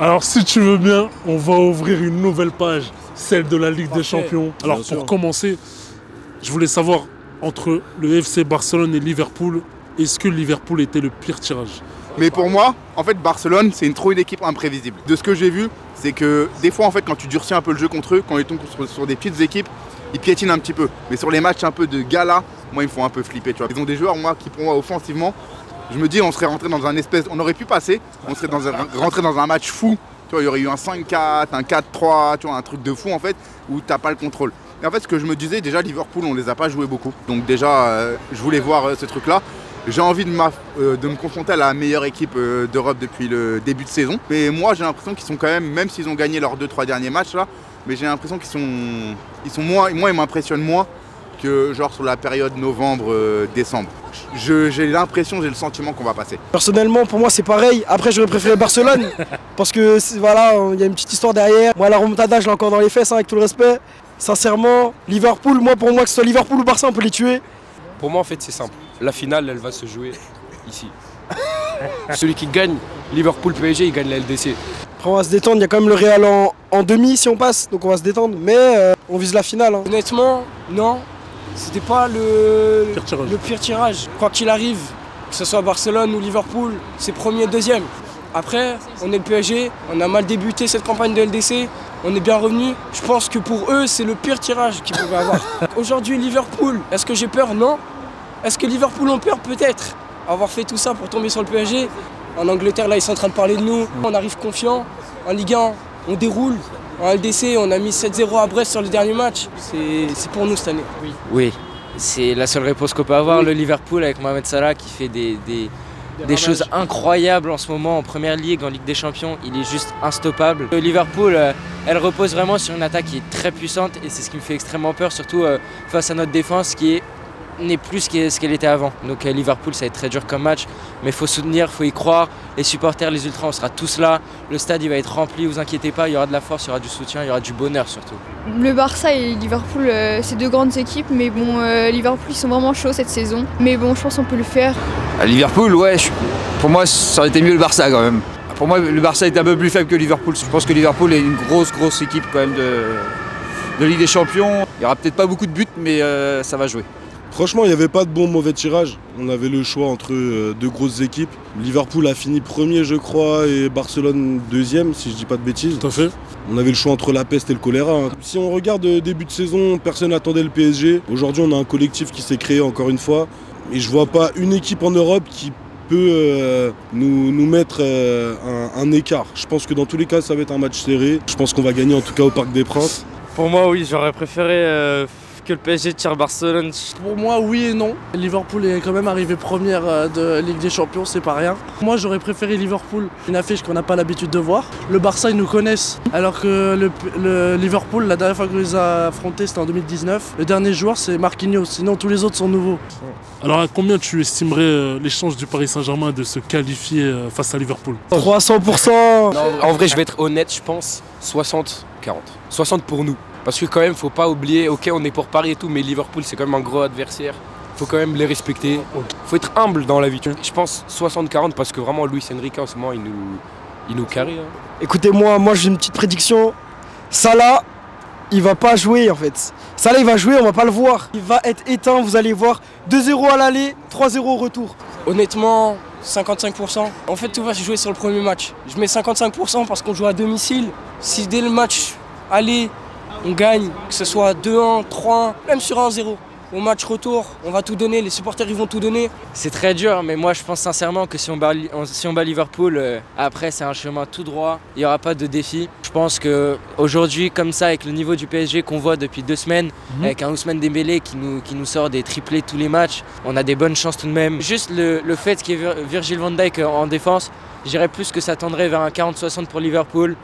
Alors si tu veux bien, on va ouvrir une nouvelle page, celle de la Ligue des Champions. Alors pour commencer, je voulais savoir, entre le FC Barcelone et Liverpool, est-ce que Liverpool était le pire tirage? Mais pour moi, en fait, Barcelone, c'est une trop une équipe imprévisible. De ce que j'ai vu, c'est que des fois, en fait, quand tu durcis un peu le jeu contre eux, quand ils tombent sur des petites équipes, ils piétinent un petit peu. Mais sur les matchs un peu de gala, moi, ils me font un peu flipper. Tu vois. Ils ont des joueurs, moi, qui pour moi, offensivement, je me dis, on serait rentré dans un espèce, on aurait pu passer, on serait rentré dans un match fou. Tu vois, il y aurait eu un 5-4, un 4-3, tu vois, un truc de fou en fait, où t'as pas le contrôle. Et en fait, ce que je me disais, déjà Liverpool, on les a pas joués beaucoup. Donc déjà, je voulais voir ce truc-là. J'ai envie de me confronter à la meilleure équipe d'Europe depuis le début de saison. Mais moi, j'ai l'impression qu'ils sont quand même s'ils ont gagné leurs 2-3 derniers matchs là, mais j'ai l'impression qu'ils sont moins, ils m'impressionnent moins que genre sur la période novembre-décembre. J'ai l'impression, j'ai le sentiment qu'on va passer. Personnellement, pour moi, c'est pareil. Après, j'aurais préféré Barcelone parce que voilà, il y a une petite histoire derrière. Moi, la remontada, je l'ai encore dans les fesses, hein, avec tout le respect. Sincèrement, Liverpool, pour moi, que ce soit Liverpool ou Barça, on peut les tuer. Pour moi, en fait, c'est simple. La finale, elle va se jouer ici. Celui qui gagne Liverpool-PSG, il gagne la LDC. Après, on va se détendre. Il y a quand même le Real en demi si on passe, donc on va se détendre. Mais on vise la finale. Hein. Honnêtement, non. C'était pas le pire tirage. Quoi qu'il arrive, que ce soit Barcelone ou Liverpool, c'est premier, deuxième. Après, on est le PSG, on a mal débuté cette campagne de LDC, on est bien revenu. Je pense que pour eux, c'est le pire tirage qu'ils pouvaient avoir. Aujourd'hui, Liverpool, est-ce que j'ai peur? Non. Est-ce que Liverpool ont peur? Peut-être. Avoir fait tout ça pour tomber sur le PSG. En Angleterre, là, ils sont en train de parler de nous. On arrive confiant. En Ligue 1, on déroule. En LDC, on a mis 7-0 à Brest sur le dernier match. C'est pour nous cette année. Oui, c'est la seule réponse qu'on peut avoir. Oui. Le Liverpool avec Mohamed Salah qui fait des choses incroyables en ce moment en Première Ligue, en Ligue des Champions. Il est juste instoppable. Le Liverpool, elle repose vraiment sur une attaque qui est très puissante et c'est ce qui me fait extrêmement peur, surtout face à notre défense qui n'est plus ce qu'elle était avant. Donc Liverpool, ça va être très dur comme match, mais il faut soutenir, il faut y croire. Les supporters, les ultras, on sera tous là. Le stade, il va être rempli, vous inquiétez pas, il y aura de la force, il y aura du soutien, il y aura du bonheur surtout. Le Barça et Liverpool, c'est deux grandes équipes, mais bon, Liverpool, ils sont vraiment chauds cette saison. Mais bon, je pense qu'on peut le faire. À Liverpool, ouais, pour moi, ça aurait été mieux le Barça quand même. Pour moi, le Barça est un peu plus faible que Liverpool. Je pense que Liverpool est une grosse équipe quand même de Ligue des Champions. Il n'y aura peut-être pas beaucoup de buts, mais ça va jouer. Franchement, il n'y avait pas de bon mauvais tirage. On avait le choix entre deux grosses équipes. Liverpool a fini premier, je crois, et Barcelone deuxième, si je dis pas de bêtises. Tout à fait. On avait le choix entre la peste et le choléra. Si on regarde début de saison, personne n'attendait le PSG. Aujourd'hui, on a un collectif qui s'est créé encore une fois. Et je vois pas une équipe en Europe qui peut nous mettre un écart. Je pense que dans tous les cas, ça va être un match serré. Je pense qu'on va gagner en tout cas au Parc des Princes. Pour moi, oui, j'aurais préféré que le PSG tire Barcelone. Pour moi, oui et non. Liverpool est quand même arrivé première de Ligue des Champions, c'est pas rien. Moi, j'aurais préféré Liverpool, une affiche qu'on n'a pas l'habitude de voir. Le Barça, ils nous connaissent, alors que le Liverpool, la dernière fois qu'on les a affrontés, c'était en 2019. Le dernier joueur, c'est Marquinhos, sinon tous les autres sont nouveaux. Alors à combien tu estimerais les chances du Paris Saint-Germain de se qualifier face à Liverpool? 300%. Non, en vrai, je vais être honnête, je pense 60-40. 60 pour nous. Parce que quand même, faut pas oublier, ok, on est pour Paris et tout, mais Liverpool, c'est quand même un gros adversaire. Faut quand même les respecter. Faut être humble dans la vie. Je pense 60-40 parce que vraiment, Luis Enrique, en ce moment, il nous carré. Hein. Écoutez-moi, j'ai une petite prédiction. Salah, il va pas jouer en fait. Salah, il va jouer, on va pas le voir. Il va être éteint, vous allez voir. 2-0 à l'aller, 3-0 au retour. Honnêtement, 55%. En fait, tout va se jouer sur le premier match. Je mets 55% parce qu'on joue à domicile. Si dès le match aller, on gagne, que ce soit 2-1, 3-1, même sur 1-0. Au match retour, on va tout donner, les supporters ils vont tout donner. C'est très dur, mais moi je pense sincèrement que si on bat Liverpool, après c'est un chemin tout droit, il n'y aura pas de défi. Je pense qu'aujourd'hui, comme ça, avec le niveau du PSG qu'on voit depuis 2 semaines, avec un Ousmane Dembélé qui nous sort des triplés tous les matchs, on a des bonnes chances tout de même. Juste le fait qu'il y ait Virgil van Dijk en défense, je dirais plus que ça tendrait vers un 40-60 pour Liverpool,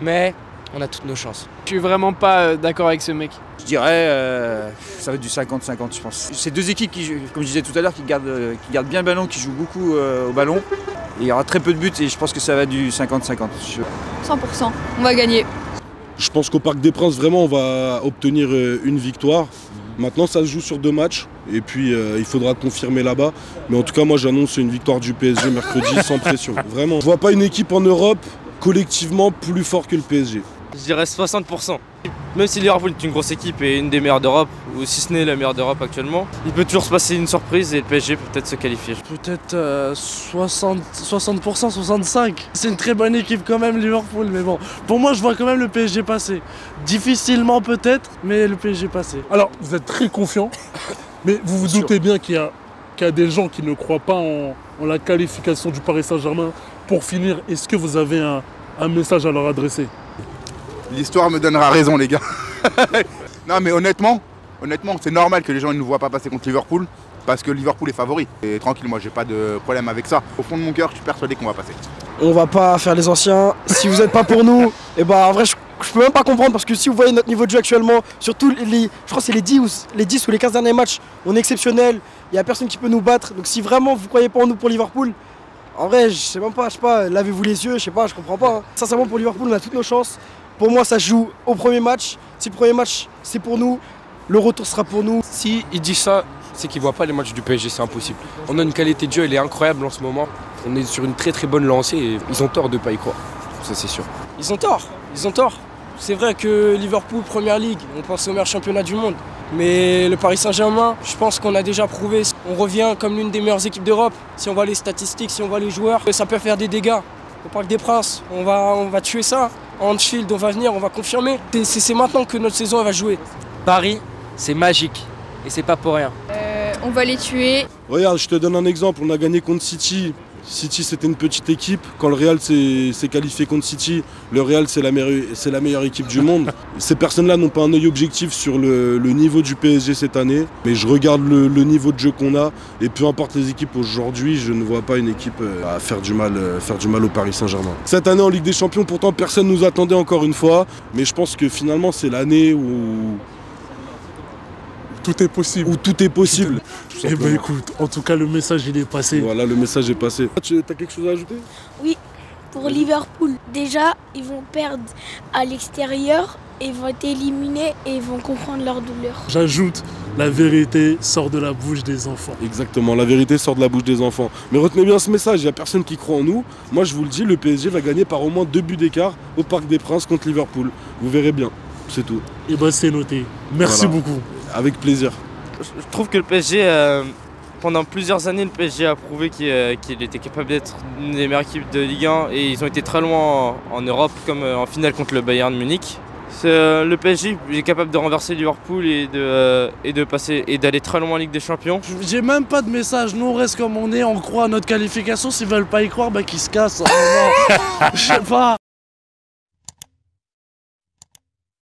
mais on a toutes nos chances. Je suis vraiment pas d'accord avec ce mec. Je dirais ça va être du 50-50 je pense. C'est deux équipes qui, comme je disais tout à l'heure, qui gardent bien le ballon, qui jouent beaucoup au ballon. Et il y aura très peu de buts et je pense que ça va être du 50-50. 100%, on va gagner. Je pense qu'au Parc des Princes, vraiment, on va obtenir une victoire. Maintenant, ça se joue sur 2 matchs et puis il faudra confirmer là-bas. Mais en tout cas, moi, j'annonce une victoire du PSG mercredi sans pression. Vraiment. Je vois pas une équipe en Europe collectivement plus fort que le PSG. Je dirais 60%. Même si Liverpool est une grosse équipe et une des meilleures d'Europe, ou si ce n'est la meilleure d'Europe actuellement, il peut toujours se passer une surprise et le PSG peut peut-être se qualifier. Peut-être 60%, 65%. C'est une très bonne équipe quand même, Liverpool, mais bon. Pour moi, je vois quand même le PSG passer. Difficilement peut-être, mais le PSG passer. Alors, vous êtes très confiant, mais vous vous doutez bien qu'il y a des gens qui ne croient pas en la qualification du Paris Saint-Germain. Pour finir, est-ce que vous avez un message à leur adresser? L'histoire me donnera raison, les gars. Non, mais honnêtement, c'est normal que les gens ne nous voient pas passer contre Liverpool parce que Liverpool est favori. Et tranquille, moi, j'ai pas de problème avec ça. Au fond de mon cœur, je suis persuadé qu'on va passer. On va pas faire les anciens. Si vous n'êtes pas pour nous, et bah en vrai, je peux même pas comprendre parce que si vous voyez notre niveau de jeu actuellement, surtout je crois que c'est les 10 ou les 15 derniers matchs, on est exceptionnel. Il n'y a personne qui peut nous battre. Donc si vraiment vous croyez pas en nous pour Liverpool, en vrai, je sais pas, lavez-vous les yeux, je comprends pas. Hein. Sincèrement, pour Liverpool, on a toutes nos chances. Pour moi, ça se joue au premier match. Si le premier match, c'est pour nous, le retour sera pour nous. Si il dit ça, c'est qu'il voit pas les matchs du PSG, c'est impossible. On a une qualité de jeu, elle est incroyable en ce moment. On est sur une très très bonne lancée et ils ont tort de pas y croire. Ça, c'est sûr. Ils ont tort. C'est vrai que Liverpool, Première Ligue, on pense au meilleur championnat du monde. Mais le Paris Saint-Germain, je pense qu'on a déjà prouvé. On revient comme l'une des meilleures équipes d'Europe. Si on voit les statistiques, si on voit les joueurs, ça peut faire des dégâts. Au Parc des Princes, on va tuer ça. En Anfield, on va venir, on va confirmer. C'est maintenant que notre saison elle va jouer. Paris, c'est magique. Et c'est pas pour rien. On va les tuer. Regarde, je te donne un exemple. On a gagné contre City. City, c'était une petite équipe. Quand le Real s'est qualifié contre City, le Real, c'est la meilleure équipe du monde. Ces personnes-là n'ont pas un œil objectif sur le niveau du PSG cette année. Mais je regarde le niveau de jeu qu'on a. Et peu importe les équipes aujourd'hui, je ne vois pas une équipe faire du mal au Paris Saint-Germain. Cette année en Ligue des Champions, pourtant, personne ne nous attendait encore une fois. Mais je pense que finalement, c'est l'année où tout est possible. Eh ben écoute, en tout cas le message il est passé. Voilà, le message est passé. Tu as quelque chose à ajouter? Oui, pour Liverpool, déjà ils vont perdre à l'extérieur, ils vont être éliminés et ils vont comprendre leur douleur. J'ajoute, la vérité sort de la bouche des enfants. Exactement, la vérité sort de la bouche des enfants. Mais retenez bien ce message, il n'y a personne qui croit en nous. Moi je vous le dis, le PSG va gagner par au moins 2 buts d'écart au Parc des Princes contre Liverpool. Vous verrez bien, c'est tout. Et ben c'est noté. Merci beaucoup. Avec plaisir. Je trouve que le PSG, pendant plusieurs années, le PSG a prouvé qu'il était capable d'être une des meilleures équipes de Ligue 1 et ils ont été très loin en Europe, comme en finale contre le Bayern Munich. Le PSG est capable de renverser Liverpool et de passer et d'aller très loin en Ligue des Champions. J'ai même pas de message, nous on reste comme on est, on croit à notre qualification, s'ils veulent pas y croire, bah qu'ils se cassent. Je sais pas.